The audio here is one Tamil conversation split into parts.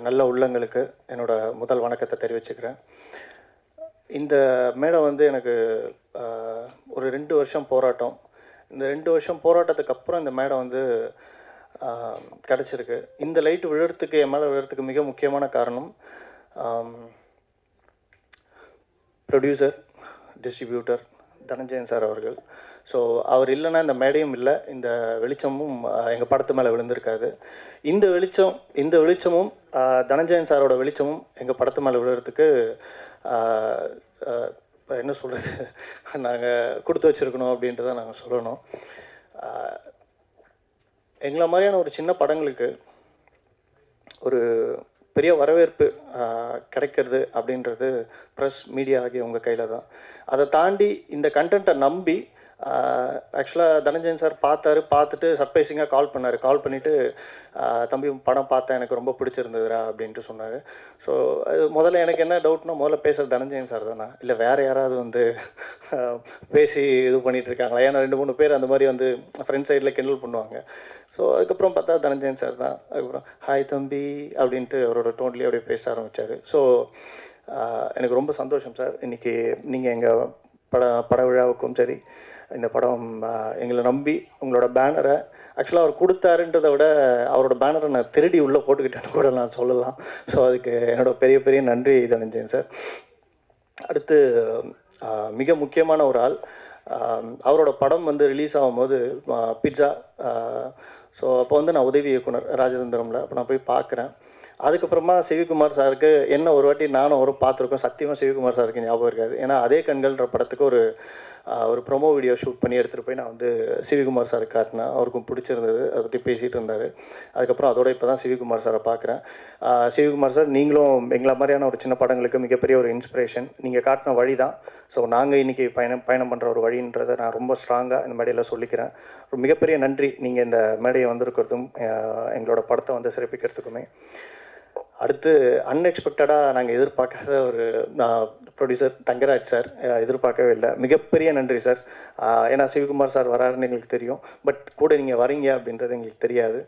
நல்ல உள்ளங்களுக்கு என்னோட முதல் வணக்கத்தை தெரிவிச்சுக்கிறேன். இந்த மேடை வந்து எனக்கு ஒரு 2 வருஷம் போராட்டம். இந்த 2 வருஷம் போராட்டத்துக்கு அப்புறம் இந்த மேடை வந்து கிடச்சிருக்கு. இந்த லைட் விழுறதுக்கு என் மேலே விழுறதுக்கு மிக முக்கியமான காரணம் ப்ரொடியூசர், டிஸ்ட்ரிபியூட்டர் தனஞ்சயன் சார் அவர்கள். ஸோ அவர் இல்லைன்னா இந்த மேடையும் இல்லை, இந்த வெளிச்சமும் எங்கள் படத்து மேலே விழுந்திருக்காது. இந்த வெளிச்சமும் தனஞ்சயன் சாரோட வெளிச்சமும் எங்கள் படத்து மேலே விழுறதுக்கு இப்போ என்ன சொல்கிறது, நாங்கள் கொடுத்து வச்சுருக்கணும் அப்படின்றத நாங்கள் சொல்லணும். எங்களை மாதிரியான ஒரு சின்ன படங்களுக்கு ஒரு பெரிய வரவேற்பு கிடைக்கிறது அப்படின்றது ப்ரெஸ், மீடியா ஆகிய உங்கள் கையில் தான். அதை தாண்டி இந்த கண்டென்ட்டை நம்பி ஆக்சுவலாக தனஞ்சயன் சார் பார்த்துட்டு சர்ப்ரைசிங்காக கால் பண்ணிவிட்டு தம்பி படம் பார்த்தேன், எனக்கு ரொம்ப பிடிச்சிருந்ததுரா அப்படின்ட்டு சொன்னார். ஸோ அது முதல்ல எனக்கு என்ன டவுட்னா, முதல்ல பேசுகிறது தனஞ்சயன் சார் தானா இல்லை வேறு யாராவது வந்து பேசி இது பண்ணிகிட்ருக்காங்களா? ஏன்னா 2-3 பேர் அந்த மாதிரி வந்து ஃப்ரெண்ட் சைடில் கிண்டல் பண்ணுவாங்க. ஸோ அதுக்கப்புறம் பார்த்தா தனஞ்சயன் சார் தான். அதுக்கப்புறம் ஹாய் தம்பி அப்படின்ட்டு அவரோட டோன்லேயே அப்படியே பேச ஆரம்பித்தார். ஸோ எனக்கு ரொம்ப சந்தோஷம் சார். இன்றைக்கி நீங்கள் எங்கள் பட விழாவுக்கும் சரி, இந்த படம் எங்களை நம்பி உங்களோட பேனரை ஆக்சுவலாக அவர் கொடுத்தாருன்றதை விட அவரோட பேனரை நான் திருடி உள்ளே போட்டுக்கிட்டேன்னு கூட நான் சொல்லலாம். ஸோ அதுக்கு என்னோட பெரிய நன்றி தனஞ்சயன் சார். அடுத்து மிக முக்கியமான ஒரு ஆள், அவரோட படம் வந்து ரிலீஸ் ஆகும்போது பிட்ஸா, ஸோ அப்போ வந்து நான் உதவி இயக்குனர் ராஜதந்திரமில் அப்போ நான் போய் பார்க்குறேன். அதுக்கப்புறமா சிவிகுமார் சாருக்கு என்ன ஒரு வாட்டி நானும் அவரும் பார்த்துருக்கோம். சத்தியமாக சிவிகுமார் சாருக்கு ஞாபகம் இருக்காது. ஏன்னா அதே கண்கள்ன்ற படத்துக்கு ஒரு ப்ரொமோ வீடியோ ஷூட் பண்ணி எடுத்துகிட்டு போய் நான் வந்து சிவிகுமார் சாருக்கு காட்டினேன். அவருக்கும் பிடிச்சிருந்தது, அதை பற்றி பேசிகிட்டு இருந்தார். அதுக்கப்புறம் அதோட இப்போ தான் சிவிகுமார் சாரை பார்க்குறேன். சிவிகுமார் சார், நீங்களும் எங்களை மாதிரியான ஒரு சின்ன படங்களுக்கு மிகப்பெரிய ஒரு இன்ஸ்பிரேஷன். நீங்கள் காட்டின வழி தான் ஸோ நாங்கள் இன்றைக்கி பயணம் பண்ணுற ஒரு வழின்றதை நான் ரொம்ப ஸ்ட்ராங்காக இந்த மேடையில் சொல்லிக்கிறேன். ஒரு மிகப்பெரிய நன்றி நீங்கள் இந்த மேடையை வந்திருக்கிறதும் எங்களோட படத்தை வந்து சிறப்பிக்கிறதுக்குமே. அடுத்து அன்எக்ஸ்பெக்டடாக நாங்கள் எதிர்பார்க்காத ஒரு ப்ரொடியூசர் தங்கராஜ் சார், எதிர்பார்க்கவே இல்லை. மிகப்பெரிய நன்றி சார். ஏன்னா சிவகுமார் சார் வராருன்னு எங்களுக்கு தெரியும், பட் கூட நீங்கள் வரீங்க அப்படின்றது எங்களுக்கு தெரியாது.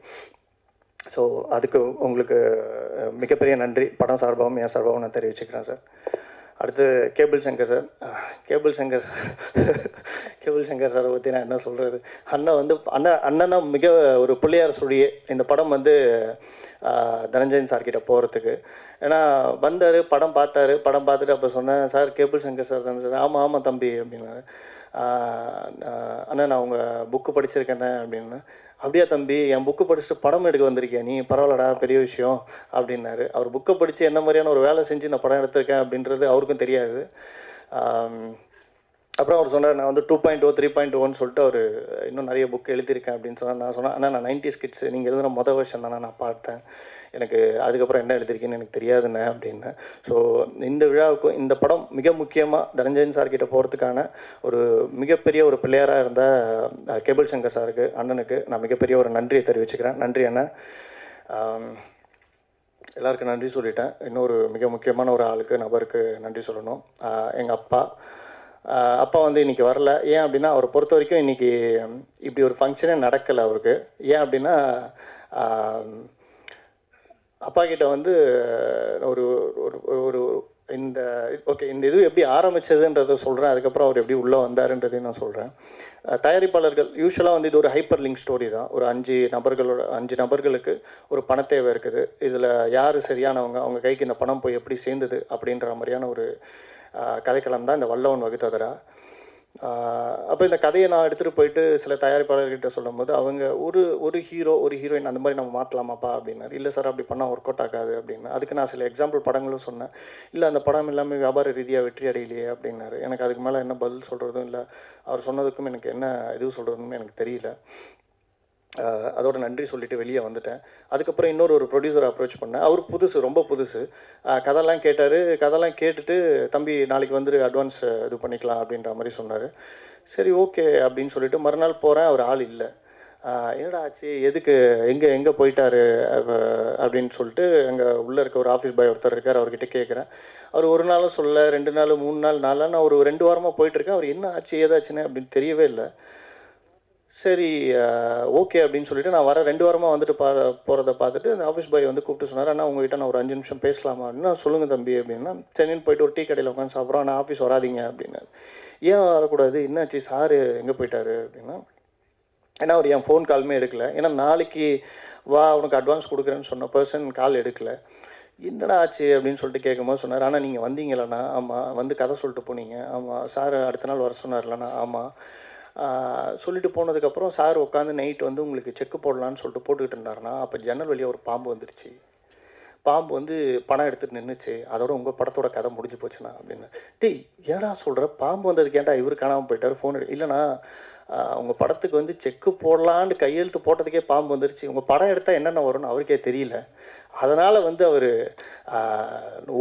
ஸோ அதுக்கு உங்களுக்கு மிகப்பெரிய நன்றி படம் சார்பாகவும் என் சார்பாகவும் நான் தெரிவிச்சுக்கிறேன் சார். அடுத்து cable Shankar sir. Cable Shankar சாரை பற்றி நான் என்ன சொல்கிறது, அண்ணன் தான் மிக ஒரு பிள்ளையார் சுழியே இந்த படம் வந்து தனஞ்சயன் சார்கிட்ட போகிறதுக்கு. ஏன்னா வந்தார், படம் பார்த்துட்டு அப்போ சொன்னேன், சார் கேபிள் சங்கர் சார் தானே சார்? ஆமாம் தம்பி அப்படின்னாரு. அண்ணா நான் உங்கள் புக்கு படிச்சிருக்கேண்ணே அப்படின்னு. அப்படியா தம்பி, என் புக்கு படிச்சுட்டு படம் எடுக்க வந்திருக்கேன், நீ பரவாயில்லடா, பெரிய விஷயம் அப்படின்னாரு. அவர் புக்கை படித்து என்ன மாதிரியான ஒரு வேலை செஞ்சு நான் படம் எடுத்திருக்கேன் அப்படின்றது அவருக்கும் தெரியாது. அப்புறம் அவர் சொன்னார், நான் வந்து 2.0 3.1 சொல்லிட்டு அவர் இன்னும் நிறைய புக் எழுதியிருக்கேன் அப்படின்னு சொன்னார். நான் சொன்னேன், ஆனால் நான் 90s கிட்ஸ், நீங்கள் எழுதுன மொதல் வருஷம் தானே நான் பார்த்தேன், எனக்கு அதுக்கப்புறம் என்ன எழுதியிருக்கேன்னு எனக்கு தெரியாதுண்ணே அப்படின்னு. ஸோ இந்த விழாவுக்கும் இந்த படம் மிக முக்கியமாக தனஞ்சயன் சார்கிட்ட போகிறதுக்கான ஒரு மிகப்பெரிய ஒரு பிள்ளையாராக இருந்த கேபிள் சங்கர் சாருக்கு, அண்ணனுக்கு நான் மிகப்பெரிய ஒரு நன்றியை தெரிவிச்சுக்கிறேன். நன்றி அண்ணன். எல்லாருக்கும் நன்றி சொல்லிட்டேன். இன்னொரு மிக முக்கியமான ஒரு நபருக்கு நன்றி சொல்லணும். எங்கள் அப்பா வந்து இன்றைக்கி வரல. ஏன் அப்படின்னா, அவரை பொறுத்த வரைக்கும் இன்றைக்கி இப்படி ஒரு ஃபங்க்ஷனே நடக்கலை அவருக்கு. ஏன் அப்படின்னா, அப்பா கிட்ட வந்து ஒரு ஒரு இந்த இது எப்படி ஆரம்பித்ததுன்றதை சொல்கிறேன். அதுக்கப்புறம் அவர் எப்படி உள்ளே வந்தாருன்றதையும் நான் சொல்கிறேன். தயாரிப்பாளர்கள் யூஸ்வலாக வந்து இது ஒரு ஹைப்பர் லிங்க் ஸ்டோரி தான். ஒரு 5 நபர்களுக்கு ஒரு பண தேவை இருக்குது. இதில் யார் சரியானவங்க, அவங்க கைக்கு இந்த பணம் போய் எப்படி சேர்ந்தது அப்படின்ற மாதிரியான ஒரு கதைக்களம் தான் இந்த வல்லவன் வகுத்ததரா. அப்போ இந்த கதையை நான் எடுத்துகிட்டு போயிட்டு சில தயாரிப்பாளர்கிட்ட சொல்லும் போது அவங்க ஒரு ஹீரோ ஒரு ஹீரோயின் அந்த மாதிரி நம்ம மாற்றலாமாப்பா அப்படின்னாரு. இல்லை சார், அப்படி பண்ணால் ஒர்க் அவுட் ஆகாது அப்படின்னு. அதுக்கு நான் சில எக்ஸாம்பிள் படங்களும் சொன்னேன். இல்லை அந்த படம் எல்லாமே வியாபார ரீதியாக வெற்றி அடையிலையே அப்படின்னாரு. எனக்கு அதுக்கு மேலே என்ன பதில் சொல்கிறதும் இல்லை, அவர் சொன்னதுக்கும் எனக்கு என்ன இது சொல்கிறதுன்னு எனக்கு தெரியல. அதோட நன்றி சொல்லிவிட்டு வெளியே வந்துட்டேன். அதுக்கப்புறம் இன்னொரு ப்ரொடியூசரை அப்ரோச் பண்ணேன். அவர் ரொம்ப புதுசு. கதைலாம் கேட்டார். கதைலாம் கேட்டுட்டு, தம்பி நாளைக்கு வந்துட்டு அட்வான்ஸ் இது பண்ணிக்கலாம் அப்படின்ற மாதிரி சொன்னார். சரி ஓகே அப்படின்னு சொல்லிட்டு மறுநாள் போகிறேன், அவர் ஆள் இல்லை. என்னடா ஆச்சு, எதுக்கு, எங்கே போயிட்டாரு அப்படின்னு சொல்லிட்டு அங்கே உள்ளே இருக்க ஒரு ஆஃபீஸ் பாய் ஒருத்தர் இருக்கார், அவர்கிட்ட கேட்குறேன். அவர் ஒரு நாளும் சொல்ல, 2 நாள் 3 நாள் 4 நாள், நான் ஒரு 2 வாரமாக போயிட்டுருக்கேன். அவர் என்ன ஆச்சு ஏதாச்சுன்னு அப்படின்னு தெரியவே இல்லை. சரி ஓகே அப்படின்னு சொல்லிட்டு நான் வர 2 வாரமாக வந்துட்டு போகிறத பார்த்துட்டு அந்த ஆஃபீஸ் பாய் வந்து கூப்பிட்டு சொன்னார், அண்ணா உங்ககிட்ட நான் ஒரு 5 நிமிஷம் பேசலாமா அப்படின்னா, சொல்லுங்கள் தம்பி அப்படின்னா, சென்னைன்னு போயிட்டு ஒரு டீ கடையில் உட்காந்து சாப்பிட்றோம், நான் ஆஃபீஸ் வராதிங்க அப்படின்னாரு. ஏன் வரக்கூடாது, என்னாச்சு சாரு எங்கே போயிட்டாரு அப்படின்னா, ஏன்னா அவர் என் ஃபோன் காலுமே எடுக்கல. ஏன்னா நாளைக்கு வா உனக்கு அட்வான்ஸ் கொடுக்குறேன்னு சொன்ன பர்சன் கால் எடுக்கல. என்னடா ஆச்சு அப்படின்னு சொல்லிட்டு கேட்கும்போது சொன்னார், ஆனால் நீங்கள் வந்தீங்களண்ணா? ஆமாம். வந்து கதை சொல்லிட்டு போனீங்க? ஆமாம். சார் அடுத்த நாள் வர சொன்னார்லண்ணா? ஆமாம். சொல்லிட்டு போனதுக்கப்புறம் சார் உட்காந்து நைட் வந்து உங்களுக்கு செக்கு போடலான்னு சொல்லிட்டு போட்டுக்கிட்டு இருந்தாருன்னா, அப்போ ஜன்னல் வழியாக ஒரு பாம்பு வந்துடுச்சு. பாம்பு வந்து பணம் எடுத்துகிட்டு நின்றுச்சு. அதோட உங்கள் படத்தோட கதை முடிஞ்சு போச்சுண்ணா அப்படின்னு. டேய் ஏடா சொல்கிற, பாம்பு வந்ததுக்கு ஏன்டா இவர் காணாமல் போயிட்டார், ஃபோன் இல்லைண்ணா உங்கள் படத்துக்கு வந்து செக்கு போடலான்னு கையெழுத்து போட்டதுக்கே பாம்பு வந்துருச்சு. உங்கள் படம் எடுத்தால் என்னென்ன வரும்னு அவருக்கே தெரியல. அதனால் வந்து அவர்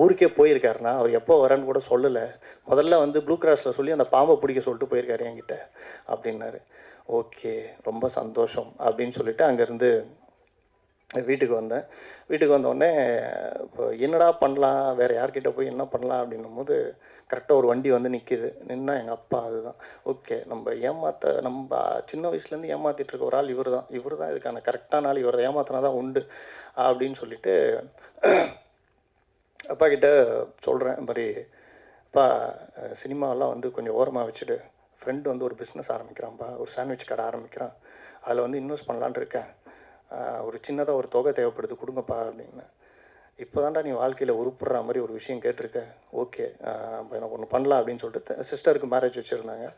ஊருக்கே போயிருக்காருண்ணா. அவர் எப்போ வரேன்னு கூட சொல்லலை. முதல்ல வந்து ப்ளூ கிராஸில் சொல்லி அந்த பாம்பை பிடிக்க சொல்லிட்டு போயிருக்காரு என்கிட்ட அப்படின்னாரு. ஓகே ரொம்ப சந்தோஷம் அப்படின்னு சொல்லிட்டு அங்கேருந்து வீட்டுக்கு வந்தேன். வீட்டுக்கு வந்தோடனே இப்போ என்னடா பண்ணலாம், வேறு யார்கிட்ட போய் என்ன பண்ணலாம் அப்படின்னும் போது கரெக்டாக ஒரு வண்டி வந்து நிற்கிது. நின்னா எங்கள் அப்பா. அதுதான் ஓகே, நம்ம சின்ன வயசுலேருந்து ஏமாற்றிட்டு இருக்க ஒரு ஆள் இவர் தான் இதுக்கான கரெக்டான ஆள், இவரை ஏமாத்தினா தான் உண்டு அப்படின்னு சொல்லிட்டு அப்பா கிட்ட சொல்கிறேன். இந்த மாதிரி அப்பா சினிமாவெல்லாம் வந்து கொஞ்சம் ஓரமாக வச்சுட்டு, ஃப்ரெண்டு வந்து ஒரு பிஸ்னஸ் ஆரம்பிக்கிறான்ப்பா, ஒரு சாண்ட்விச் கடை ஆரம்பிக்கிறான், அதில் வந்து இன்வெஸ்ட் பண்ணலான்னு இருக்கேன், ஒரு சின்னதாக ஒரு தொகை தேவைப்படுது கொடுங்கப்பா அப்படின்னு. இப்போ தான்டா நீ வாழ்க்கையில் உருப்புடுற மாதிரி ஒரு விஷயம் கேட்டிருக்க. ஓகே இப்போ எனக்கு ஒன்று பண்ணலாம் அப்படின்னு சொல்லிட்டு சிஸ்டருக்கு மேரேஜ் வச்சுருந்தாங்க.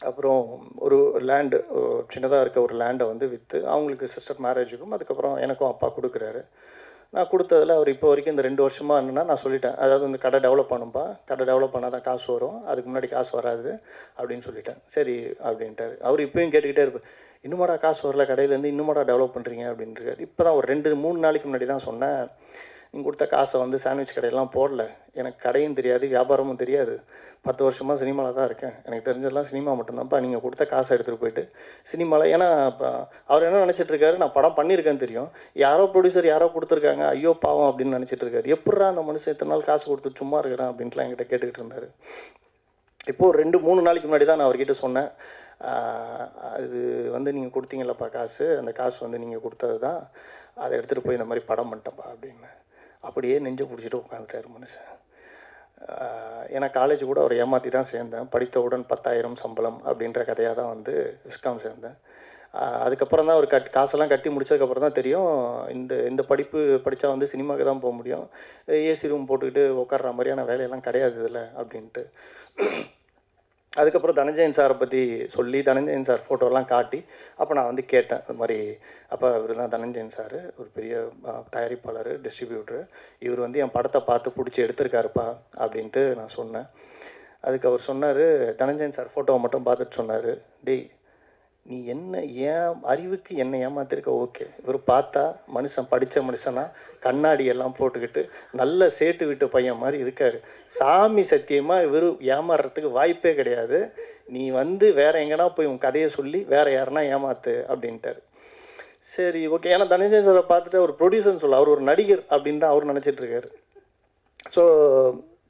அப்புறம் ஒரு லேண்டு சின்னதாக இருக்க ஒரு லேண்டை வந்து விற்று அவங்களுக்கு சிஸ்டர் மேரேஜுக்கும் அதுக்கப்புறம் எனக்கும் அப்பா கொடுக்குறாரு. நான் கொடுத்ததில் அவர் இப்போ வரைக்கும் இந்த 2 வருஷமாக என்னென்னா நான் சொல்லிட்டேன், அதாவது இந்த கடை டெவலப் பண்ணும்பா, கடை டெவலப் பண்ணால் தான் காசு வரும், அதுக்கு முன்னாடி காசு வராது அப்படின்னு சொல்லிட்டேன். சரி அப்படின்ட்டார். அவர் இப்போயும் கேட்டுக்கிட்டே இருப்பார், இன்னுமாடா காசு வரல கடையிலேருந்து, இன்னுமாடா டெவலப் பண்ணுறீங்க அப்படின்ட்டு. இப்போ தான் ஒரு 2-3 நாளைக்கு முன்னாடி தான் சொன்னேன், நீங்கள் கொடுத்த காசை வந்து சாண்ட்விச் கடையெல்லாம் போடல, எனக்கு கடையும் தெரியாது வியாபாரமும் தெரியாது, 10 வருஷமாக சினிமாவில் தான் இருக்கேன், எனக்கு தெரிஞ்சதெல்லாம் சினிமா மட்டும்தான்ப்பா, நீங்கள் கொடுத்த காசை எடுத்துகிட்டு போயிட்டு சினிமாவில். ஏன்னா இப்போ அவர் என்ன நினச்சிட்ருக்காரு, நான் படம் பண்ணியிருக்கேன்னு தெரியும், யாரோ ப்ரொடியூசர் யாரோ கொடுத்துருக்காங்க, ஐயோ பாவம் அப்படின்னு நினச்சிட்ருக்காரு. எப்பட்றா அந்த மனுஷன் இத்தனை நாள் காசு கொடுத்து சும்மா இருக்கிறான் அப்படின்ட்டுலாம் என்கிட்ட கேட்டுக்கிட்டு இருந்தார். இப்போது 2-3 நாளைக்கு முன்னாடி தான் நான் அவர்கிட்ட சொன்னேன், அது வந்து நீங்கள் கொடுத்தீங்களப்பா காசு, அந்த காசு வந்து நீங்கள் கொடுத்தது தான், அதை எடுத்துகிட்டு போய் இந்த மாதிரி படம் பண்ணிட்டப்பா அப்படின்னு. அப்படியே நெஞ்சை பிடிச்சிட்டு உட்காந்துட்டார் மனுஷன். ஏன்னா காலேஜ் கூட அவர் ஏமாற்றி தான் சேர்ந்தேன், படித்தவுடன் 10,000 சம்பளம் அப்படின்ற கதையாக தான் வந்து விஸ்காம் சேர்ந்தேன். அதுக்கப்புறம் தான் அவர் காசெல்லாம் கட்டி முடிச்சதுக்கப்புறம் தான் தெரியும், இந்த படிப்பு படித்தா வந்து சினிமாவுக்கு தான் போக முடியும், ஏசி ரூம் போட்டுக்கிட்டு உட்கார்ற மாதிரியான வேலையெல்லாம் கிடையாது இதில் அப்படின்ட்டு. அதுக்கப்புறம் தனஞ்சயன் சாரை பற்றி சொல்லி தனஞ்சயன் சார் ஃபோட்டோலாம் காட்டி அப்போ நான் வந்து கேட்டேன், இது மாதிரி அப்போ இவர் தான் தனஞ்சயன் சார், ஒரு பெரிய தயாரிப்பாளர் டிஸ்ட்ரிபியூட்டரு, இவர் வந்து என் படத்தை பார்த்து பிடிச்சி எடுத்திருக்காருப்பா அப்படின்ட்டு நான் சொன்னேன். அதுக்கு அவர் சொன்னார், தனஞ்சயன் சார் ஃபோட்டோவை மட்டும் பார்த்துட்டு சொன்னார், டேய் நீ என்ன ஏன் அறிவுக்கு என்னை ஏமாத்திருக்க. ஓகே, இவர் பார்த்தா மனுஷன் படித்த மனுஷனா கண்ணாடி எல்லாம் போட்டுக்கிட்டு நல்ல சேட்டு வீட்டு பையன் மாதிரி இருக்கார், சாமி சத்தியமாக இவர் ஏமாறுறதுக்கு வாய்ப்பே கிடையாது, நீ வந்து வேறு எங்கன்னா போய் உன் கதையை சொல்லி வேறு யாருன்னா ஏமாத்து அப்படின்ட்டார். சரி ஓகே, ஏன்னா தனஞ்சயன் சாரை பார்த்துட்டு ஒரு ப்ரொடியூசர்னு சொல்ல, அவர் ஒரு நடிகர் அப்படின்னு தான் அவர் நினச்சிட்ருக்காரு. ஸோ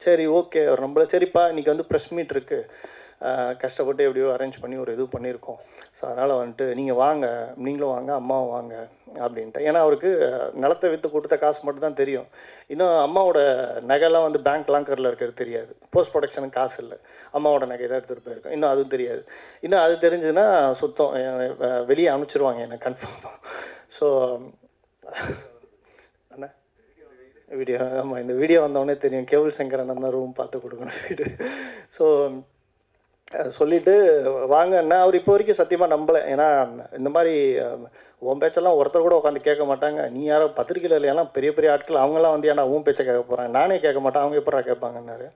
சரி ஓகே, அவர் நம்மள சரிப்பா இன்றைக்கி வந்து ப்ரெஸ் மீட் இருக்குது, கஷ்டப்பட்டு எப்படியோ அரேஞ்ச் பண்ணி ஒரு இது பண்ணியிருக்கோம், ஸோ அதனால் வந்துட்டு நீங்கள் வாங்க, நீங்களும் வாங்க அம்மாவும் வாங்க அப்படின்ட்டு. ஏன்னா அவருக்கு நிலத்தை விற்று கொடுத்த காசு மட்டும் தான் தெரியும், இன்னும் அம்மாவோட நகைலாம் வந்து பேங்க் லாங்கரில் இருக்கிறது தெரியாது, போஸ்ட் ப்ரொடக்ஷனுக்கு காசு இல்லை, அம்மாவோட நகை தான் எடுத்துகிட்டு போயிருக்கோம், இன்னும் அதுவும் தெரியாது. இன்னும் அது தெரிஞ்சுதுன்னா சுத்தம் வெளியே அனுப்பிச்சிருவாங்க என்னை கன்ஃபார்மாக. ஸோ அண்ணா வீடியோ, ஆமாம் இந்த வீடியோ வந்தோடனே தெரியும், கேபிள் சங்கரன் அந்த ரூம் பார்த்து கொடுக்கணும் வீடு. ஸோ சொல்லிவிட்டு வாங்கன்னா அவர் இப்போ வரைக்கும் சத்தியமாக நம்பலை. ஏன்னா இந்த மாதிரி உன் பேச்செல்லாம் ஒருத்தர் கூட உட்காந்து கேட்க மாட்டாங்க, நீ யாரோ பத்திரிக்கையில் எல்லாம் பெரிய பெரிய ஆட்கள் அவங்களாம் வந்து ஏன்னா உன் பேச்சை கேட்க போகிறாங்க, நானே கேட்க மாட்டேன், அவங்க எப்படா கேட்பாங்கன்னாரு.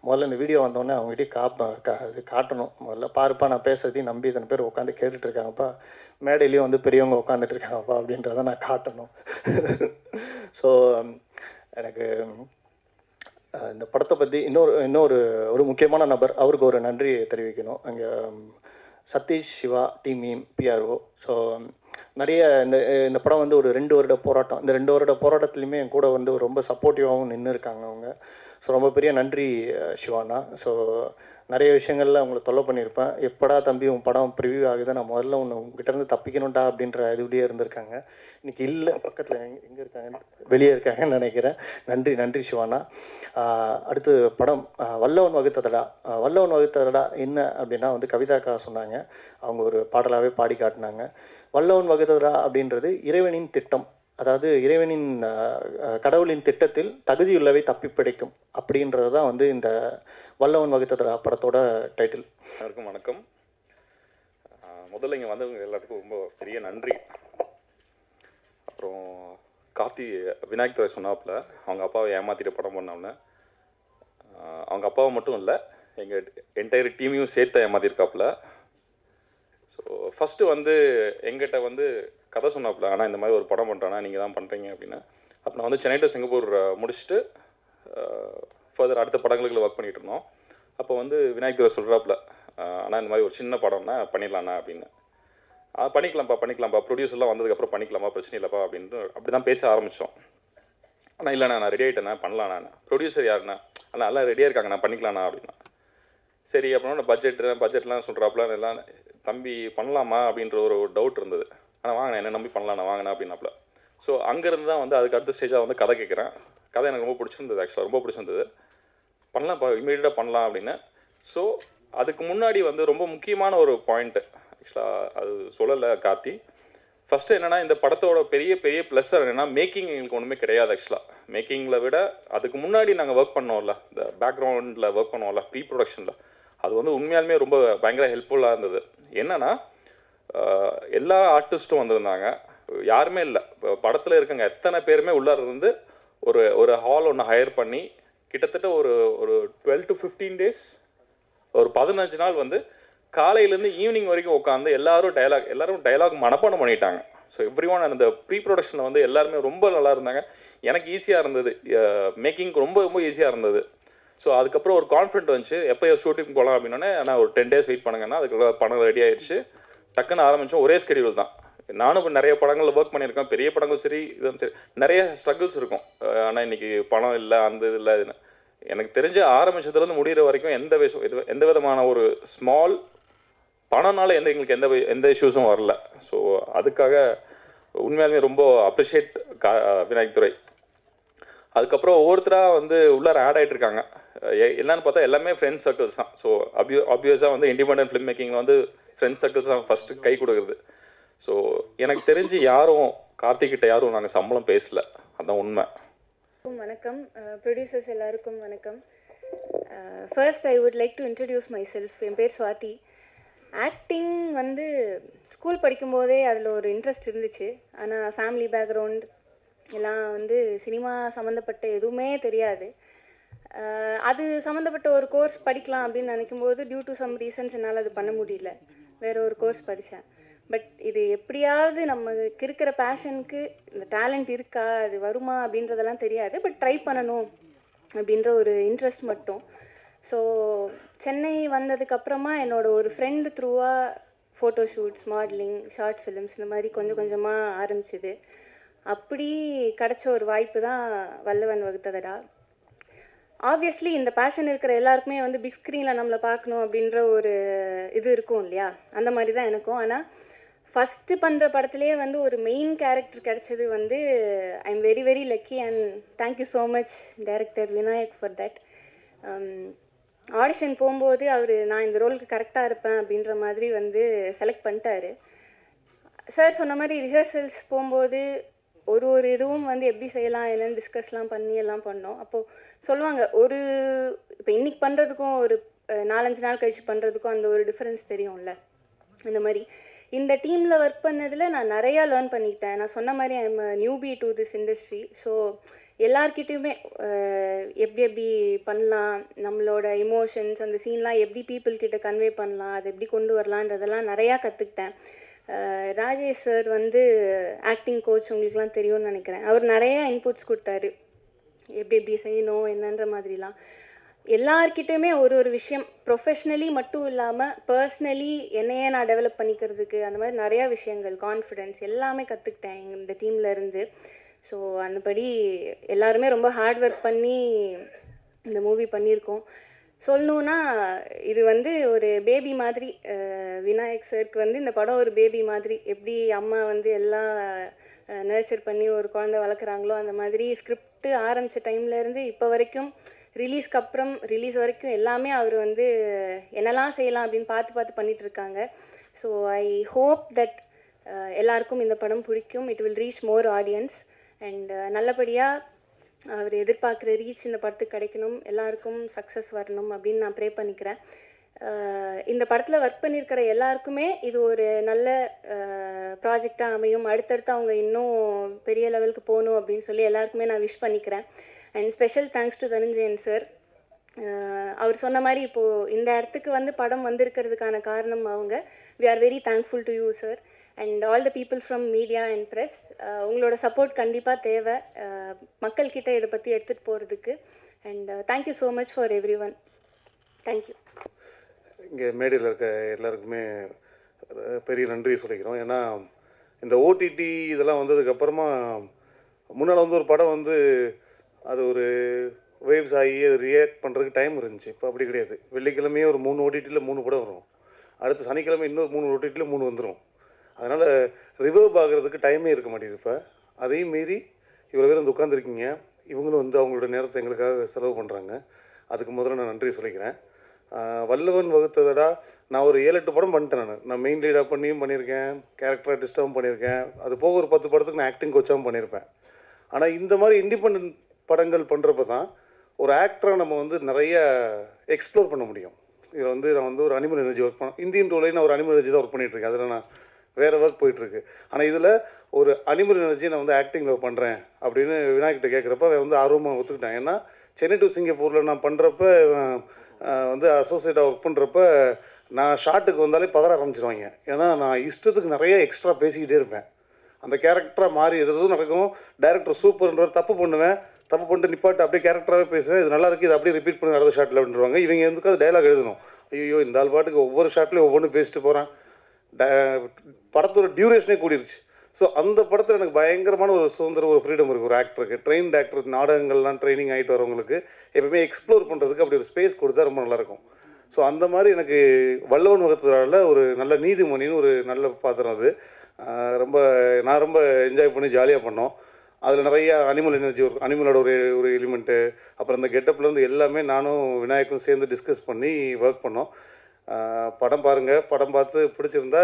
முதல்ல இந்த வீடியோ வந்தோடனே அவங்ககிட்டயே இது காட்டணும், முதல்ல பாருப்பா நான் பேசுறதையும் நம்பி இத்தனை பேர் உட்காந்து கேட்டுட்டு இருக்காங்கப்பா, மேடையிலையும் வந்து பெரியவங்க உட்காந்துட்டு இருக்காங்கப்பா அப்படின்றத நான் காட்டணும். ஸோ எனக்கு இந்த படத்தை பற்றி இன்னொரு முக்கியமான நபர், அவருக்கு ஒரு நன்றி தெரிவிக்கணும். அங்கே Satish Siva team PRO. So நிறைய இந்த படம் வந்து ஒரு 2 வருட போராட்டம், இந்த 2 வருட போராட்டத்துலேயுமே என் கூட வந்து ரொம்ப சப்போர்ட்டிவாகவும் நின்று இருக்காங்க அவங்க. ஸோ ரொம்ப பெரிய நன்றி சிவானா. ஸோ நிறைய விஷயங்களில் உங்களை தொல்லை பண்ணியிருப்பேன். எப்படா தம்பி உன் படம் ப்ரிவியூ ஆகுது, நான் முதல்ல உங்ககிட்டருந்து தப்பிக்கணும்டா அப்படின்ற இதுலேயே இருந்திருக்காங்க. இன்றைக்கி இல்லை, பக்கத்தில் எங்கே இருக்காங்க, வெளியே இருக்காங்கன்னு நினைக்கிறேன். நன்றி நன்றி சிவானா. அடுத்து படம் வல்லவன் வகுத்ததடா. வல்லவன் வகுத்ததடா என்ன அப்படின்னா வந்து கவிதாக்கா சொன்னாங்க, அவங்க ஒரு பாடலாகவே பாடி காட்டினாங்க. வல்லவன் வகுத்ததடா அப்படின்றது இறைவனின் திட்டம். அதாவது இறைவனின் கடவுளின் திட்டத்தில் தகுதியுள்ளவை தப்பி பிடிக்கும் அப்படின்றது தான் வந்து இந்த வல்லவன் வகுத்ததடா படத்தோட டைட்டில். எல்லாருக்கும் வணக்கம். முதல்ல இங்கே வந்தவங்க எல்லாத்துக்கும் ரொம்ப பெரிய நன்றி. அப்புறம் கார்த்தி விநாயக் துறை சொன்னாப்புல அவங்க அப்பாவை ஏமாத்திட்டு படம் பண்ணோம்னு, அவங்க அப்பாவை மட்டும் இல்லை எங்கள் என்டையர் டீமையும் சேர்த்து ஏமாத்திருக்காப்புல. ஸோ ஃபஸ்ட்டு வந்து எங்கிட்ட வந்து கதை சொன்னாப்புல, ஆனால் இந்த மாதிரி ஒரு படம் பண்ணுறேன்னா நீங்கள் தான் பண்ணுறீங்க அப்படின்னு. அப்போ நான் வந்து சென்னை டு சிங்கப்பூர் முடிச்சுட்டு ஃபர்தர் அடுத்த படங்களுக்கு ஒர்க் பண்ணிகிட்டு இருந்தோம். அப்போ வந்து விநாயக் துறை சொல்கிறாப்புல, ஆனால் இந்த மாதிரி ஒரு சின்ன படம்னா பண்ணிடலாண்ணா அப்படின்னு. பண்ணிக்கலாம்ப்பா ப்ரொடியூசர்லாம் வந்ததுக்கப்புறம் பண்ணிக்கலாமா, பிரச்சனை இல்லைப்பா அப்படின்ட்டு அப்படி தான் பேச ஆரம்பித்தோம். ஆனால் இல்லைண்ணா நான் ரெடி ஆகிட்டேண்ணா, பண்ணலாண்ணா. ப்ரொடியூசர் யாருண்ணா? ஆனால் எல்லாம் ரெடியாக இருக்காங்க, நான் பண்ணிக்கலாண்ணா அப்படின்னா. சரி அப்படின்னா பட்ஜெட்லாம் சொல்கிறாப்புல, எல்லாம் தம்பி பண்ணலாமா அப்படின்ற ஒரு டவுட் இருந்தது. ஆனால் வாங்கினேன், என்ன நம்பி பண்ணலாண்ணா, வாங்கினேன் அப்படின்னாப்புல. ஸோ அங்கேருந்து தான் வந்து அதுக்கு அடுத்த ஸ்டேஜாக வந்து கதை கேட்குறேன். கதை எனக்கு ரொம்ப பிடிச்சிருந்தது, ஆக்சுவலாக ரொம்ப பிடிச்சிருந்தது. பண்ணலாம்ப்பா, இமீடியட்டாக பண்ணலாம் அப்படின்னு. ஸோ அதுக்கு முன்னாடி வந்து ரொம்ப முக்கியமான ஒரு பாயிண்ட்டு, ஆக்சுவலாக அது சொல்லலை கார்த்தி. ஃபஸ்ட்டு என்னென்னா, இந்த படத்தோட பெரிய பெரிய ப்ளஸ் என்னென்னா, மேக்கிங் எங்களுக்கு ஒன்றுமே கிடையாது. ஆக்சுவலாக மேக்கிங்கில் விட அதுக்கு முன்னாடி நாங்கள் ஒர்க் பண்ணோம்ல, இந்த பேக்ரவுண்டில் ஒர்க் பண்ணுவோம்ல, ப்ரீ ப்ரொடக்ஷனில், அது வந்து உண்மையாலுமே ரொம்ப பயங்கர ஹெல்ப்ஃபுல்லாக இருந்தது. என்னென்னா, எல்லா ஆர்டிஸ்ட்டும் வந்திருந்தாங்க, யாருமே இல்லை. படத்தில் இருக்கங்க எத்தனை பேருமே உள்ளார இருந்து ஒரு ஹால் ஒன்று ஹையர் பண்ணி கிட்டத்தட்ட ஒரு 12 to 15 days, ஒரு 15 நாள் வந்து காலையிலேருந்து ஈவினிங் வரைக்கும் உட்காந்து எல்லாரும் டைலாக் மனப்பாடம் பண்ணிட்டாங்க. ஸோ எவ்ரி ஒன் அந்த ப்ரீ ப்ரொடக்ஷனில் வந்து எல்லாருமே ரொம்ப நல்லா இருந்தாங்க. எனக்கு ஈஸியாக இருந்தது, மேக்கிங் ரொம்ப ரொம்ப ஈஸியாக இருந்தது. ஸோ அதுக்கப்புறம் ஒரு கான்ஃபிடென்ட் வந்துச்சு, எப்போ ஷூட்டிங் போகலாம் அப்படின்னோடனே, ஆனால் ஒரு 10 days வெயிட் பண்ணுங்கன்னா அதுக்கு படம் ரெடி ஆயிடுச்சு. டக்குன்னு ஆரம்பித்தோம். ஒரே ஸ்கெடியூல் தான். நானும் இப்போ நிறைய படங்களில் ஒர்க் பண்ணியிருக்கேன், பெரிய படங்கள் சரி இதுவும் சரி, நிறைய ஸ்ட்ரகிள்ஸ் இருக்கும். ஆனால் இன்றைக்கி பணம் இல்லை, அந்த இது இல்லை. எனக்கு தெரிஞ்ச ஆரம்பித்ததுலேருந்து முடிகிற வரைக்கும் எந்த விதமான ஒரு ஸ்மால் பணம்னால எங்களுக்கு எந்த இஷ்யூஸும் வரல. ஸோ அதுக்காக உண்மையாலுமே ரொம்ப அப்ரிஷியேட் விநாயக் துறை. அதுக்கப்புறம் ஒவ்வொருத்தராக வந்து உள்ளார ஆட் ஆகிட்டு இருக்காங்க. என்னன்னு பார்த்தா எல்லாமே ஃப்ரெண்ட்ஸ் சர்க்கிள்ஸ் தான். ஸோ ஆப்வியஸாக வந்து இண்டிபெண்டன்ட் ஃபிலிம் மேக்கிங்கில் வந்து ஃப்ரெண்ட்ஸ் சர்க்கிள்ஸ் தான் ஃபஸ்ட்டு கை கொடுக்குறது. ஸோ எனக்கு தெரிஞ்சு யாரும் கார்த்திகிட்ட யாரும் நாங்கள் சம்பளம் பேசல, அதுதான் உண்மை. வணக்கம் ப்ரொடியூசர்ஸ் எல்லாருக்கும் வணக்கம். First I would like to introduce myself. என் பேர் சுவாதி. ஆக்டிங் வந்து ஸ்கூல் படிக்கும்போதே அதில் ஒரு இன்ட்ரெஸ்ட் இருந்துச்சு. ஆனால் ஃபேமிலி பேக்ரவுண்ட் எல்லாம் வந்து சினிமா சம்மந்தப்பட்ட எதுவுமே தெரியாது. அது சம்மந்தப்பட்ட ஒரு கோர்ஸ் படிக்கலாம் அப்படின்னு நினைக்கும்போது டியூ டு சம் ரீசன்ஸ் என்னால் அது பண்ண முடியல. வேறு ஒரு கோர்ஸ் படித்தேன். பட் இது எப்படியாவது நமக்கு இருக்கிற பேஷனுக்கு இந்த டேலண்ட் இருக்கா, அது வருமா அப்படின்றதெல்லாம் தெரியாது. பட் ட்ரை பண்ணணும் அப்படின்ற ஒரு இன்ட்ரெஸ்ட் மட்டும். ஸோ சென்னை வந்ததுக்கப்புறமா என்னோடய ஒரு ஃப்ரெண்டு த்ரூவாக photo shoots, modelling, short films இந்த மாதிரி கொஞ்சம் கொஞ்சமாக ஆரம்பிச்சிது. அப்படி கிடச்ச ஒரு வாய்ப்பு தான் வல்லவன் வகுத்ததடா. ஆப்வியஸ்லி இந்த பேஷன் இருக்கிற எல்லாருக்குமே வந்து பிக் ஸ்க்ரீனில் நம்மளை பார்க்கணும் அப்படின்ற ஒரு இது இருக்கும் இல்லையா, அந்த மாதிரி தான் எனக்கும். ஆனால் ஃபஸ்ட்டு பண்ணுற படத்துலேயே வந்து ஒரு மெயின் கேரக்டர் கிடச்சது வந்து I am very very lucky and thank you so much director Vinayak for that. Audition போகும்போது அவர் நான் இந்த ரோலுக்கு கரெக்டாக இருப்பேன் அப்படின்ற மாதிரி வந்து செலக்ட் பண்ணிட்டாரு. சார் சொன்ன மாதிரி ரிஹர்சல்ஸ் போகும்போது ஒரு இதுவும் வந்து எப்படி செய்யலாம் என்னென்னு டிஸ்கஸ்லாம் பண்ணி எல்லாம் பண்ணோம். அப்போது சொல்லுவாங்க, இப்போ இன்றைக்கி பண்ணுறதுக்கும் ஒரு 4-5 நாள் கழிச்சு பண்ணுறதுக்கும் அந்த ஒரு டிஃப்ரென்ஸ் தெரியும்ல. அந்த மாதிரி இந்த டீமில் ஒர்க் பண்ணதில் நான் நிறையா லேர்ன் பண்ணிக்கிட்டேன். நான் சொன்ன மாதிரி I am newbie to this industry. So எல்லார்கிட்டையுமே எப்படி பண்ணலாம், நம்மளோட இமோஷன்ஸ் அந்த சீன்லாம் எப்படி பீப்புள்கிட்ட கன்வே பண்ணலாம், அதை எப்படி கொண்டு வரலான்றதெல்லாம் நிறையா கற்றுக்கிட்டேன். ராஜேஷ் சார் வந்து ஆக்டிங் கோச், உங்களுக்குலாம் தெரியும்னு நினைக்கிறேன். அவர் நிறையா இன்புட்ஸ் கொடுத்தாரு, எப்படி செய்யணும் என்னன்ற மாதிரிலாம். எல்லார்கிட்டையுமே ஒரு விஷயம் ப்ரொஃபஷ்னலி மட்டும் இல்லாமல் பர்ஸ்னலி என்னையே நான் டெவலப் பண்ணிக்கிறதுக்கு அந்த மாதிரி நிறையா விஷயங்கள், கான்ஃபிடென்ஸ் எல்லாமே கற்றுக்கிட்டேன் இந்த டீமில் இருந்து. ஸோ அந்தபடி எல்லாருமே ரொம்ப ஹார்ட் ஒர்க் பண்ணி இந்த மூவி பண்ணியிருக்கோம். சொல்லணுன்னா இது வந்து ஒரு பேபி மாதிரி. விநாயக் சருக்கு வந்து இந்த படம் ஒரு பேபி மாதிரி. எப்படி அம்மா வந்து எல்லாம் நர்ச்சர் பண்ணி ஒரு குழந்தை வளர்க்குறாங்களோ அந்த மாதிரி ஸ்கிரிப்ட் ஆரம்பித்த டைம்லேருந்து இப்போ வரைக்கும் ரிலீஸ்க்கு அப்புறம் ரிலீஸ் வரைக்கும் எல்லாமே அவர் வந்து என்னெல்லாம் செய்யலாம் அப்படின்னு பார்த்து பார்த்து பண்ணிகிட்ருக்காங்க. ஸோ ஐ ஹோப் தட் எல்லாருக்கும் இந்த படம் பிடிக்கும். It will reach more audience and நல்லபடியாக அவர் எதிர்பார்க்குற ரீச் இந்த படத்துக்கு கிடைக்கணும், எல்லாருக்கும் சக்ஸஸ் வரணும் அப்படின்னு நான் ப்ரே பண்ணிக்கிறேன். இந்த படத்தில் ஒர்க் பண்ணியிருக்கிற எல்லாருக்குமே இது ஒரு நல்ல ப்ராஜெக்டாக அமையும். அடுத்தடுத்து அவங்க இன்னும் பெரிய லெவலுக்கு போகணும் அப்படின்னு சொல்லி எல்லாருக்குமே நான் விஷ் பண்ணிக்கிறேன். And special thanks to Dhananjayan sir. அவர் சொன்ன மாதிரி இப்போது இந்த இடத்துக்கு வந்து படம் வந்திருக்கிறதுக்கான காரணம் அவங்க. We are very thankful to you sir and all the people from media and press. உங்களோட சப்போர்ட் கண்டிப்பாக தேவை மக்கள்கிட்ட இதை பற்றி எடுத்துகிட்டு போகிறதுக்கு. And thank you so much for everyone. Thank you. இங்கே மேடையில் இருக்க எல்லாருக்குமே பெரிய நன்றி சொல்லிக்கிறோம். ஏன்னா இந்த ஓடிடி இதெல்லாம் வந்ததுக்கப்புறமா முன்னால் வந்து ஒரு படம் வந்து அது ஒரு வேவ்ஸ் ஆகி அது ரியாக்ட் பண்ணுறதுக்கு டைம் இருந்துச்சு. இப்போ அப்படி கிடையாது. வெள்ளிக்கிழமையே ஒரு 3 ஓடிடியில் 3 படம் வரும். அடுத்து சனிக்கிழமை இன்னொரு 3 ஓடிடியில் 3 வந்துடும். அதனால் ரிவர்வ் ஆகிறதுக்கு டைமே இருக்க மாட்டேங்குது. இப்போ அதையும் மீறி இவ்வளோ பேர் வந்து உட்காந்துருக்கீங்க. இவங்களும் வந்து அவங்களோட நேரத்தை எங்களுக்காக செலவு பண்ணுறாங்க. அதுக்கு முதல்ல நான் நன்றி சொல்லிக்கிறேன். வல்லவன் வகுத்ததடா நான் ஒரு 7-8 படம் பண்ணிட்டேன். நான் மெயின் லீடாக பண்ணியிருக்கேன், கேரக்டர் ஆர்டிஸ்ட்டாகவும் பண்ணியிருக்கேன். அது போக ஒரு 10 படத்துக்கு நான் ஆக்டிங் கோச்சாகவும் பண்ணியிருப்பேன். ஆனால் இந்த மாதிரி இண்டிபெண்ட் படங்கள் பண்ணுறப்ப தான் ஒரு ஆக்டராக நம்ம வந்து நிறைய எக்ஸ்ப்ளோர் பண்ண முடியும். இதில் வந்து நான் வந்து ஒரு அனிமல் எனர்ஜி ஒர்க் பண்ணேன். இந்தியன் டூலையும் நான் ஒரு அனிமல் எனர்ஜி தான் ஒர்க் பண்ணிகிட்ருக்கேன். அதில் நான் வேறு ஒர்க் போயிட்டுருக்கு. ஆனால் இதில் ஒரு அனிமல் எனர்ஜி நான் வந்து ஆக்டிங்கில் பண்ணுறேன் அப்படின்னு விநாயகிட்ட கேட்குறப்ப அவன் வந்து ஆர்வமாக ஒத்துக்கிட்டேன். ஏன்னா சென்னை டு சிங்கப்பூரில் நான் பண்ணுறப்ப வந்து அசோசியேட்டாக ஒர்க் பண்ணுறப்ப நான் ஷார்ட்டுக்கு வந்தாலே பதற ஆரம்பிச்சிருவாங்க. ஏன்னா நான் இஷ்டத்துக்கு நிறைய எக்ஸ்ட்ரா பேசிக்கிட்டே இருப்பேன். அந்த கேரக்டராக மாறி எதுவும் நடக்கும். டேரக்டர் சூப்பர்ன்ற தப்பு பண்ணுவேன். தப்பு பண்ணிட்டு நிப்பாட்டு அப்படியே கேரக்டராகவே பேசுவேன். இது நல்லா இருக்குது, இது அப்படியே ரிப்பீட் பண்ணி அடுத்த ஷாட்டில் அப்படின்றாங்க. இவங்க எதுக்கு அது டைலாக் எழுதணும். ஐயோ இந்த ஆள் பாட்டுக்கு ஒவ்வொரு ஷாட்லேயும் ஒவ்வொன்று பேசிட்டு போகிறான். படத்தோட டியூரேஷனே கூடிருச்சு. ஸோ அந்த படத்தில் எனக்கு பயங்கரமான ஒரு சுதந்திரம், ஒரு ஃப்ரீடம் இருக்குது. ஒரு ஆக்டருக்கு, ட்ரெயின்ட் ஆக்டர், நாடகங்கள்லாம் ட்ரைனிங் ஆகிட்டு வரவங்களுக்கு எப்பவுமே எக்ஸ்ப்ளோர் பண்ணுறதுக்கு அப்படி ஒரு ஸ்பேஸ் கொடுத்தா ரொம்ப நல்லாயிருக்கும். ஸோ அந்த மாதிரி எனக்கு வல்லவன் வகுத்ததால் ஒரு நல்ல நீதிமணின்னு ஒரு நல்ல பாத்திரம். அது நான் ரொம்ப என்ஜாய் பண்ணி ஜாலியாக பண்ணோம். அதில் நிறையா அனிமல் எனர்ஜி, ஒரு அனிமலோட ஒரு எலிமெண்ட்டு, அப்புறம் இந்த கெட்டப்லேருந்து எல்லாமே நானும் விநாயக்கும் சேர்ந்து டிஸ்கஸ் பண்ணி ஒர்க் பண்ணோம். படம் பாருங்கள். படம் பார்த்து பிடிச்சிருந்தா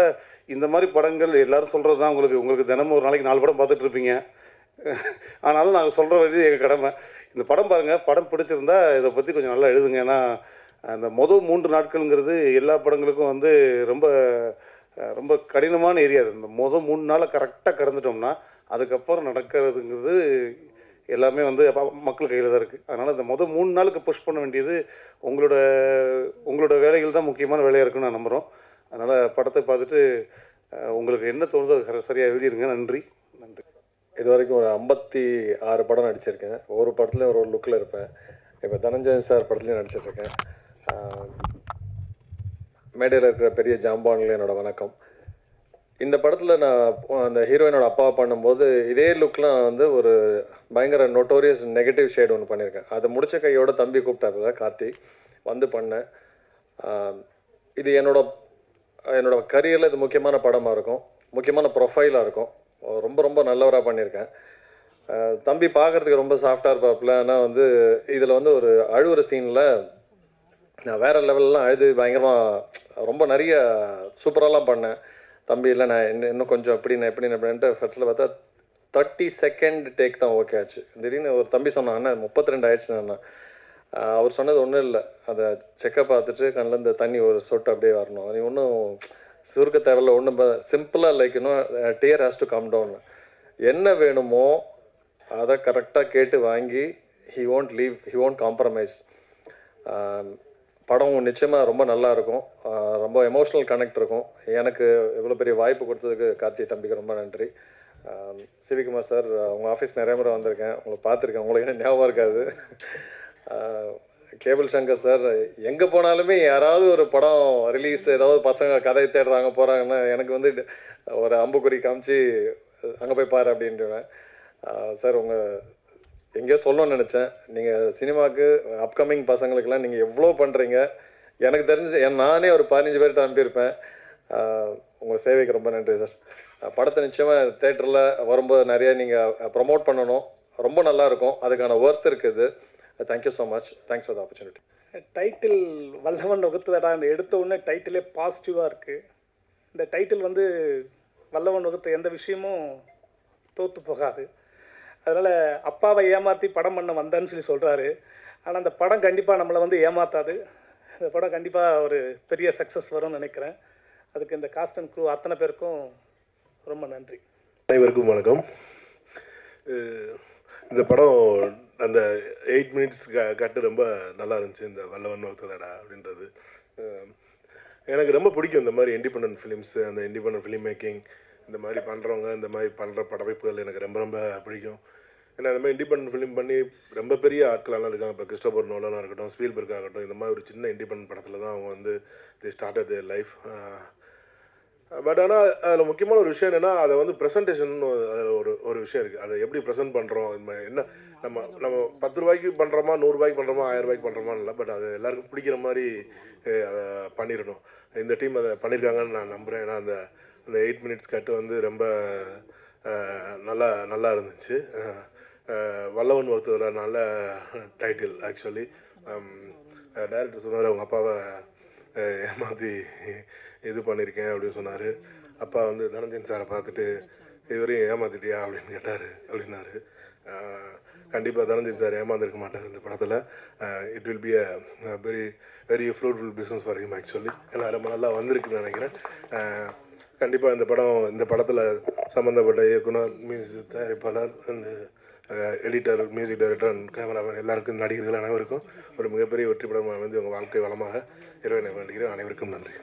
இந்த மாதிரி படங்கள் எல்லோரும் சொல்கிறது தான் உங்களுக்கு தினமும் ஒரு நாளைக்கு 4 படம் பார்த்துட்டு இருப்பீங்க. ஆனாலும் நாங்கள் சொல்கிற வரைக்கும் எங்கள் கடமை. இந்த படம் பாருங்கள். படம் பிடிச்சிருந்தா இதை பற்றி கொஞ்சம் நல்லா எழுதுங்க. ஏன்னா அந்த மொதல் 3 நாட்கள்ங்கிறது எல்லா படங்களுக்கும் வந்து ரொம்ப ரொம்ப கடினமான ஏரியா. இந்த மொதல் 3 நாளை கரெக்டாக கடந்துட்டோம்னா அதுக்கப்புறம் நடக்கிறதுங்கிறது எல்லாமே வந்து மக்கள் கையில் தான் இருக்குது. அதனால் இந்த மொதல் 3 நாளுக்கு புஷ் பண்ண வேண்டியது உங்களோட வேலைகள் தான் முக்கியமான வேலையாக இருக்குன்னு நான் நம்புகிறோம். அதனால் படத்தை பார்த்துட்டு உங்களுக்கு என்ன தோணுதோ அது சரியாக எழுதிடுங்க. நன்றி. இது வரைக்கும் ஒரு 56 படம் நடிச்சிருக்கேன். ஒவ்வொரு படத்துலையும் ஒரு லுக்கில் இருப்பேன். இப்போ தனஞ்சயன் சார் படத்துலையும் நடிச்சிட்ருக்கேன். மேடையில் இருக்கிற பெரிய ஜாம்பான்ல என்னோடய வணக்கம். இந்த படத்தில் நான் அந்த ஹீரோயினோட அப்பாவை பண்ணும்போது இதே லுக்லாம் வந்து ஒரு பயங்கர நோட்டோரியஸ் நெகட்டிவ் ஷேட் ஒன்று பண்ணியிருக்கேன். அதை முடித்த கையோட தம்பி கூப்பிட்டாப்புல கார்த்தி வந்து பண்ணேன். இது என்னோட கரியரில் இது முக்கியமான படமாக இருக்கும், முக்கியமான ப்ரொஃபைலாக இருக்கும். ரொம்ப ரொம்ப நல்லவராக பண்ணியிருக்கேன். தம்பி பார்க்குறதுக்கு ரொம்ப சாஃப்டாக இருப்பாப்புல. ஆனால் வந்து இதில் வந்து ஒரு அழுவுற சீனில் நான் வேறு லெவல்லாம் அழுது பயங்கரமாக ரொம்ப நிறைய சூப்பராலாம் பண்ணேன். தம்பி இல்லை நான் இன்னும் கொஞ்சம் எப்படின்ட்டு ஃபர்ஸ்ட்டில் பார்த்தா 30 செகண்ட் டேக் தான் ஓகே ஆச்சு. திடீர்னு ஒரு தம்பி சொன்னான், அண்ணா 32 ஆயிடுச்சுண்ணா. அவர் சொன்னது ஒன்றும் இல்லை, அதை செக்கப் பார்த்துட்டு கண்ணிலேருந்து தண்ணி ஒரு சொட்டு அப்படியே வரணும், நீ ஒன்றும் சுருக்க தேவையில்ல, ஒன்றும் சிம்பிளாக லைக் இன்னும் dear has to come down. என்ன வேணுமோ அதை கரெக்டாக கேட்டு வாங்கி ஹி ஓன்ட் காம்ப்ரமைஸ். படம் நிச்சயமாக ரொம்ப நல்லாயிருக்கும். ரொம்ப எமோஷ்னல் கனெக்ட் இருக்கும். எனக்கு இவ்வளோ பெரிய வாய்ப்பு கொடுத்ததுக்கு கார்த்தி தம்பிக்கு ரொம்ப நன்றி. சிவிகுமார் சார், உங்கள் ஆஃபீஸ் நிறைய முறை வந்திருக்கேன், உங்களை பார்த்துருக்கேன், உங்களுக்கு என்ன ஞாபகம் இருக்காது. கேபிள் சங்கர் சார், எங்கே போனாலுமே யாராவது ஒரு படம் ரிலீஸ் ஏதாவது பசங்க கதை தேடுறாங்க போகிறாங்கன்னா எனக்கு வந்து ஒரு அம்புக்குறி காமிச்சு அங்கே போய் பாரு அப்படின்ட்டுவேன். சார் எங்கேயோ சொல்லணும்னு நினச்சேன். நீங்கள் சினிமாவுக்கு அப்கமிங் பசங்களுக்கெல்லாம் நீங்கள் எவ்வளோ பண்ணுறீங்க. எனக்கு தெரிஞ்சு நானே ஒரு 15 பேர்கிட்ட அனுப்பியிருப்பேன். உங்கள் சேவைக்கு ரொம்ப நன்றி சார். படத்தை நிச்சயமாக தேட்டரில் வரும்போது நிறைய நீங்கள் ப்ரமோட் பண்ணணும். ரொம்ப நல்லாயிருக்கும். அதுக்கான ஒர்த் இருக்குது. Thank you so much. Thanks for the opportunity. Title Vallavan Vaguthathada எடுத்த உடனே டைட்டிலே பாசிட்டிவாக இருக்குது. இந்த டைட்டில் வந்து வல்லவன் வகுத்த எந்த விஷயமும் தோற்று போகாது. அதனால் அப்பாவை ஏமாற்றி படம் பண்ண வந்தேன்னு சொல்லி சொல்கிறாரு. ஆனால் அந்த படம் கண்டிப்பாக நம்மளை வந்து ஏமாற்றாது. இந்த படம் கண்டிப்பாக ஒரு பெரிய சக்ஸஸ் வரும்னு நினைக்கிறேன். அதுக்கு இந்த காஸ்ட் அண்ட் க்ரூ அத்தனை பேருக்கும் ரொம்ப நன்றி. அனைவருக்கும் வணக்கம். இந்த படம் அந்த 8 மினிட்ஸ் கட்டு ரொம்ப நல்லா இருந்துச்சு. இந்த வல்லவன் வகுத்ததடா அப்படின்றது எனக்கு ரொம்ப பிடிக்கும். இந்த மாதிரி இண்டிபெண்டன்ட் ஃபிலிம்ஸு, அந்த இண்டிபெண்டன்ட் ஃபிலிம் மேக்கிங், இந்த மாதிரி பண்ணுறவங்க, இந்த மாதிரி பண்ணுற படப்பிடிப்புகள் எனக்கு ரொம்ப ரொம்ப பிடிக்கும். ஏன்னா இந்த மாதிரி இண்டிபெண்டன்ட் ஃபிலிம் பண்ணி ரொம்ப பெரிய ஆட்களெல்லாம் இருக்காங்க. இப்போ கிறிஸ்டோபர் நோலனாக இருக்கட்டும், ஸ்பீல்பர்க் ஆகட்டும், இந்த மாதிரி ஒரு சின்ன இண்டிபெண்டன்ட் படத்தில் தான் அவங்க வந்து தி ஸ்டார்டட் தேர் லைஃப். பட் ஆனால் அதில் முக்கியமான ஒரு விஷயம் என்னென்னா, அதை வந்து ப்ரெசன்டேஷன் அதில் ஒரு விஷயம் இருக்குது. அதை எப்படி ப்ரெசென்ட் பண்ணுறோம், என்ன நம்ம 10 ரூபாய்க்கு பண்ணுறோமா, 100 ரூபாய்க்கு பண்ணுறோமா, 1000 ரூபாய்க்கு பண்ணுறோமா இல்லை. பட் அது எல்லாருக்கும் பிடிக்கிற மாதிரி அதை பண்ணிடணும். இந்த டீம் அதை பண்ணியிருக்காங்கன்னு நான் நம்புகிறேன். ஏன்னா அந்த 8 மினிட்ஸ் கட்டு வந்து ரொம்ப நல்லா இருந்துச்சு. வல்லவன் வகுத்ததோட நல்ல டைட்டில். ஆக்சுவலி டைரக்டர் சொன்னார், அவங்க அப்பாவை ஏமாற்றி இது பண்ணியிருக்கேன் அப்படின்னு சொன்னார். அப்பா வந்து தனஞ்சயன் சாரை பார்த்துட்டு இதுவரையும் ஏமாத்திட்டியா அப்படின்னு கேட்டார் அப்படின்னாரு. கண்டிப்பாக தனஞ்சயன் சார் ஏமாந்துருக்க மாட்டார் இந்த படத்தில். It will be a very very fruitful business for him actually. ஏன்னா ரொம்ப நல்லா வந்திருக்குன்னு நினைக்கிறேன். கண்டிப்பாக இந்த படத்தில் சம்மந்தப்பட்ட இயக்குனர், மியூசிக் தயாரிப்பாளர், editor, music director and cameraman எல்லாருக்கும், நடிகர்கள் அனைவருக்கும் ஒரு மிகப்பெரிய வெற்றி படமாக வந்து உங்கள் வாழ்க்கை வளமாக இறைவனை வேண்டுகிறேன். அனைவருக்கும் நன்றி.